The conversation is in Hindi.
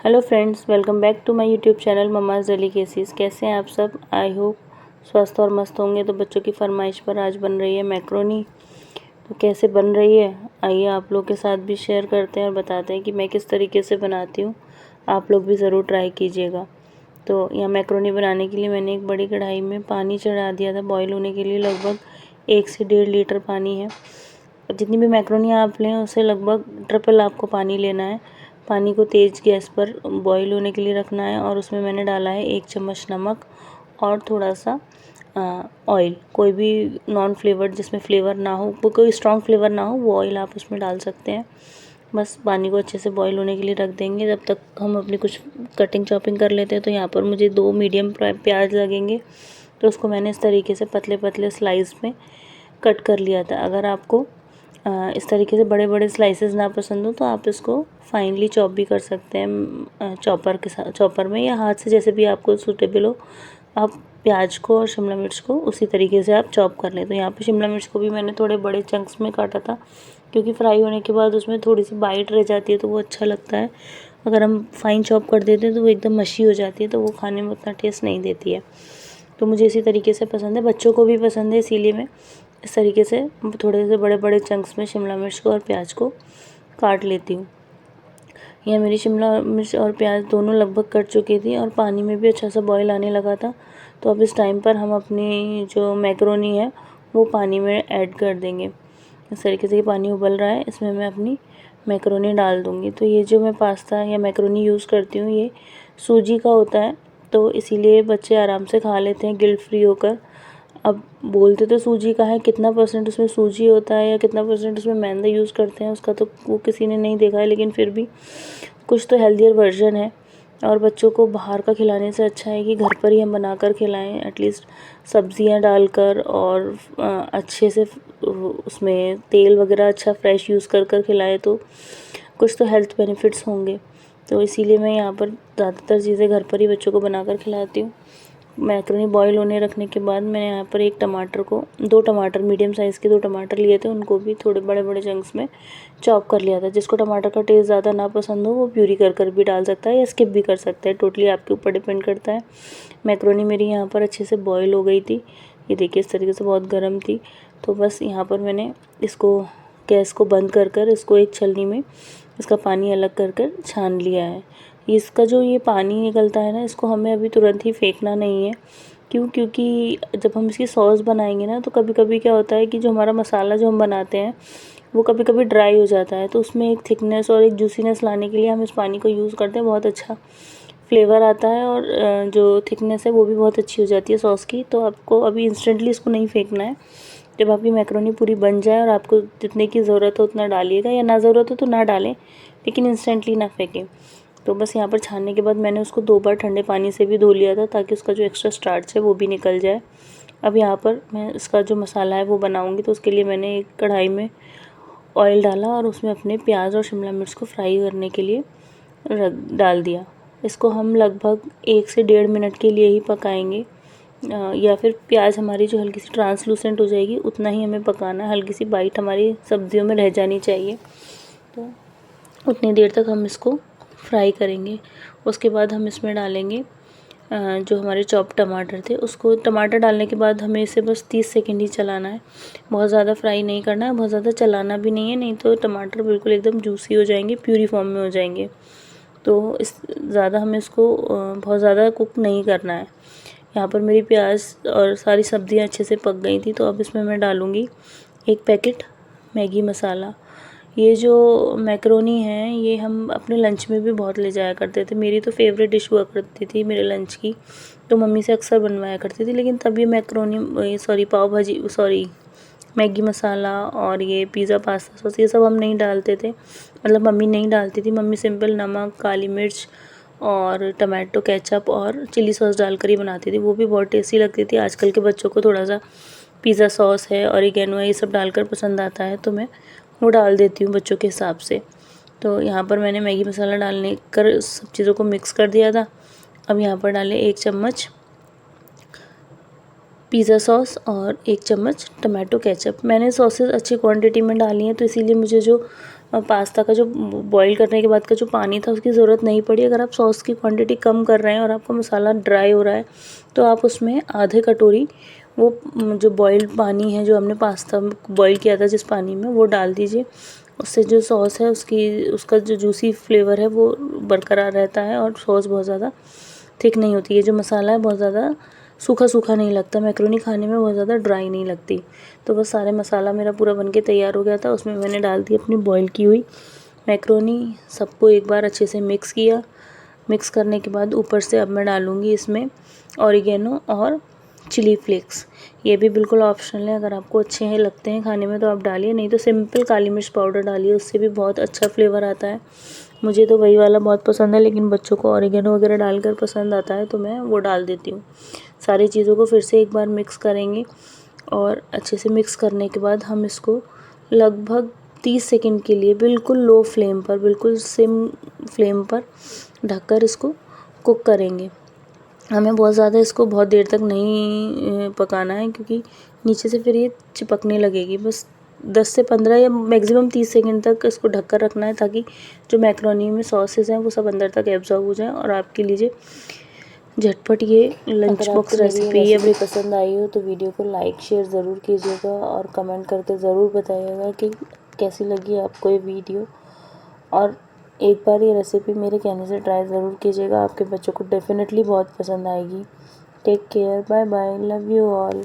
Hello friends, welcome back to my YouTube channel Mamma's Delicacies. कैसे हैं आप सब? आई होप स्वस्थ और मस्त होंगे। तो बच्चों की फरमाइश पर आज बन रही है मैक्रोनी। तो कैसे बन रही है आइए आप लोग के साथ भी शेयर करते हैं और बताते हैं कि मैं किस तरीके से बनाती हूँ। आप लोग भी ज़रूर ट्राई कीजिएगा। तो यहाँ मैक्रोनी बनाने के लिए मैंने एक बड़ी कढ़ाई में पानी चढ़ा दिया था बॉईल होने के लिए। लगभग 1 से 1.5 लीटर पानी है। जितनी भी मैक्रोनी आप लें उससे लगभग ट्रिपल आपको पानी लेना है। पानी को तेज़ गैस पर बॉईल होने के लिए रखना है और उसमें मैंने डाला है 1 चम्मच नमक और थोड़ा सा ऑयल। कोई भी नॉन फ्लेवर्ड जिसमें फ्लेवर ना हो, कोई स्ट्रॉन्ग फ्लेवर ना हो, वो ऑयल आप उसमें डाल सकते हैं। बस पानी को अच्छे से बॉईल होने के लिए रख देंगे। जब तक हम अपनी कुछ कटिंग चॉपिंग कर लेते हैं। तो यहाँ पर मुझे 2 मीडियम प्याज लगेंगे। तो उसको मैंने इस तरीके से पतले पतले स्लाइस में कट कर लिया था। अगर आपको इस तरीके से बड़े बड़े स्लाइसेस ना पसंद हो तो आप इसको फाइनली चॉप भी कर सकते हैं चॉपर के साथ, चॉपर में या हाथ से, जैसे भी आपको सूटेबल हो। आप प्याज को और शिमला मिर्च को उसी तरीके से आप चॉप कर लें। तो यहाँ पे शिमला मिर्च को भी मैंने थोड़े बड़े चंक्स में काटा था, क्योंकि फ्राई होने के बाद उसमें थोड़ी सी बाइट रह जाती है तो वो अच्छा लगता है। अगर हम फाइन चॉप कर देते हैं तो वो एकदम मशी हो जाती है, तो वो खाने में उतना टेस्ट नहीं देती है। तो मुझे इसी तरीके से पसंद है, बच्चों को भी पसंद है, इसीलिए मैं इस तरीके से थोड़े से बड़े बड़े चंक्स में शिमला मिर्च को और प्याज को काट लेती हूँ। यह मेरी शिमला मिर्च और प्याज दोनों लगभग कट चुकी थी और पानी में भी अच्छा सा बॉईल आने लगा था। तो अब इस टाइम पर हम अपनी जो मैक्रोनी है वो पानी में ऐड कर देंगे। इस तरीके से ये पानी उबल रहा है, इसमें मैं अपनी मैक्रोनी डाल दूँगी। तो ये जो मैं पास्ता या मैक्रोनी यूज़ करती हूँ ये सूजी का होता है, तो इसीलिए बच्चे आराम से खा लेते हैं गिल्ट फ्री होकर। अब बोलते तो सूजी का है, कितना परसेंट उसमें सूजी होता है या कितना परसेंट उसमें मैदा यूज़ करते हैं उसका तो वो किसी ने नहीं देखा है, लेकिन फिर भी कुछ तो हेल्दियर वर्जन है। और बच्चों को बाहर का खिलाने से अच्छा है कि घर पर ही हम बनाकर खिलाएं, एटलीस्ट सब्जियां डालकर और अच्छे से उसमें तेल वगैरह अच्छा फ्रेश यूज़ कर कर खिलाएं तो कुछ तो हेल्थ बेनिफिट्स होंगे। तो इसीलिए मैं यहाँ पर ज़्यादातर चीज़ें घर पर ही बच्चों को बनाकर खिलाती हूँ। मैक्रोनी बॉईल होने रखने के बाद मैंने यहाँ पर एक टमाटर को, 2 टमाटर मीडियम साइज़ के 2 टमाटर लिए थे, उनको भी थोड़े बड़े बड़े चंक्स में चॉप कर लिया था। जिसको टमाटर का टेस्ट ज़्यादा ना पसंद हो वो प्यूरी कर कर भी डाल सकता है या स्किप भी कर सकता है, टोटली आपके ऊपर डिपेंड करता है। मैक्रोनी मेरी यहाँ पर अच्छे से बॉयल हो गई थी, ये देखिए इस तरीके से बहुत गर्म थी। तो बस यहाँ पर मैंने इसको गैस को बंद कर कर इसको एक छलनी में इसका पानी अलग कर कर छान लिया है। इसका जो ये पानी निकलता है ना, इसको हमें अभी तुरंत ही फेंकना नहीं है। क्यों? क्योंकि जब हम इसकी सॉस बनाएंगे ना तो कभी कभी क्या होता है कि जो हमारा मसाला जो हम बनाते हैं वो कभी कभी ड्राई हो जाता है। तो उसमें एक थिकनेस और एक जूसीनेस लाने के लिए हम इस पानी को यूज़ करते हैं। बहुत अच्छा फ्लेवर आता है और जो थिकनेस है वो भी बहुत अच्छी हो जाती है सॉस की। तो आपको अभी इंस्टेंटली इसको नहीं फेंकना है। जब आपकी मैक्रोनी पूरी बन जाए और आपको जितने की ज़रूरत हो उतना डालिएगा, या ना ज़रूरत हो तो ना डालें, लेकिन इंस्टेंटली ना फेंकें। तो बस यहाँ पर छानने के बाद मैंने उसको 2 बार ठंडे पानी से भी धो लिया था, ताकि उसका जो एक्स्ट्रा स्टार्च है वो भी निकल जाए। अब यहाँ पर मैं इसका जो मसाला है वो बनाऊँगी। तो उसके लिए मैंने एक कढ़ाई में ऑयल डाला और उसमें अपने प्याज और शिमला मिर्च को फ्राई करने के लिए डाल दिया। इसको हम लगभग 1 से 1.5 मिनट के लिए ही पकाएंगे, या फिर प्याज हमारी जो हल्की सी ट्रांसलूसेंट हो जाएगी उतना ही हमें पकाना है। हल्की सी बाइट हमारी सब्जियों में रह जानी चाहिए, तो उतनी देर तक हम इसको फ्राई करेंगे। उसके बाद हम इसमें डालेंगे जो हमारे चॉप टमाटर थे। उसको टमाटर डालने के बाद हमें इसे बस 30 सेकंड ही चलाना है, बहुत ज़्यादा फ्राई नहीं करना है, बहुत ज़्यादा चलाना भी नहीं है, नहीं तो टमाटर बिल्कुल एकदम जूसी हो जाएंगे, प्यूरी फॉर्म में हो जाएंगे। तो इस ज़्यादा हमें इसको बहुत ज़्यादा कुक नहीं करना है। यहाँ पर मेरी प्याज और सारी सब्जियाँ अच्छे से पक गई थी। तो अब इसमें मैं डालूँगी 1 पैकेट मैगी मसाला। ये जो मैक्रोनी है ये हम अपने लंच में भी बहुत ले जाया करते थे। मेरी तो फेवरेट डिश हुआ करती थी मेरे लंच की, तो मम्मी से अक्सर बनवाया करती थी। लेकिन तब ये मैक्रोनी पाव भाजी मैगी मसाला और ये पिज़्ज़ा पास्ता सॉस ये सब हम नहीं डालते थे, मतलब मम्मी नहीं डालती थी। मम्मी सिंपल नमक, काली मिर्च और टमाटो केचप और चिली सॉस डालकर ही बनाती थी, वो भी बहुत टेस्टी लगती थी। आजकल के बच्चों को थोड़ा सा पिज़्ज़ा सॉस है, ऑरिगेनो है, ये सब डालकर पसंद आता है, तो मैं वो डाल देती हूँ बच्चों के हिसाब से। तो यहाँ पर मैंने मैगी मसाला डालने कर सब चीज़ों को मिक्स कर दिया था। अब यहाँ पर डालें 1 चम्मच पिज़्ज़ा सॉस और 1 चम्मच टमाटो केचप। मैंने सॉसेस अच्छी क्वांटिटी में डाली हैं, तो इसीलिए मुझे जो पास्ता का जो बॉईल करने के बाद का जो पानी था उसकी ज़रूरत नहीं पड़ी। अगर आप सॉस की क्वांटिटी कम कर रहे हैं और आपका मसाला ड्राई हो रहा है तो आप उसमें आधे कटोरी वो जो बॉइल्ड पानी है, जो हमने पास्ता बॉईल किया था जिस पानी में, वो डाल दीजिए। उससे जो सॉस है उसका जो जूसी फ्लेवर है वो बरकरार रहता है और सॉस बहुत ज़्यादा थिक नहीं होती है। जो मसाला है बहुत ज़्यादा सूखा सूखा नहीं लगता, मैक्रोनी खाने में बहुत ज़्यादा ड्राई नहीं लगती। तो बस सारे मसाला मेरा पूरा बनके तैयार हो गया था। उसमें मैंने डाल दी अपनी बॉईल की हुई मैक्रोनी, सबको एक बार अच्छे से मिक्स किया। मिक्स करने के बाद ऊपर से अब मैं डालूँगी इसमें ऑरिगेनो और चिली फ्लेक्स। ये भी बिल्कुल ऑप्शनल है, अगर आपको अच्छे हैं लगते हैं खाने में तो आप डालिए, नहीं तो सिंपल काली मिर्च पाउडर डालिए, उससे भी बहुत अच्छा फ्लेवर आता है। मुझे तो वही वाला बहुत पसंद है, लेकिन बच्चों को ऑरिगेनो वगैरह डालकर पसंद आता है तो मैं वो डाल देती हूँ। सारी चीज़ों को फिर से एक बार मिक्स करेंगे और अच्छे से मिक्स करने के बाद हम इसको लगभग 30 सेकंड के लिए बिल्कुल लो फ्लेम पर, बिल्कुल सिम फ्लेम पर ढककर इसको कुक करेंगे। हमें बहुत ज़्यादा इसको बहुत देर तक नहीं पकाना है, क्योंकि नीचे से फिर ये चिपकने लगेगी। बस 10 से 15 या मैक्सिमम 30 सेकंड तक इसको ढककर रखना है, ताकि जो मैक्रोनी में सॉसेस हैं वो सब अंदर तक एब्जॉर्ब हो जाए और आपके लीजिए झटपट ये लंच बॉक्स रेसिपी अभी पसंद आई हो तो वीडियो को लाइक शेयर ज़रूर कीजिएगा और कमेंट करके ज़रूर बताइएगा कि कैसी लगी आपको ये वीडियो। और एक बार ये रेसिपी मेरे कहने से ट्राई ज़रूर कीजिएगा, आपके बच्चों को डेफिनेटली बहुत पसंद आएगी। Take care, bye bye, love you all.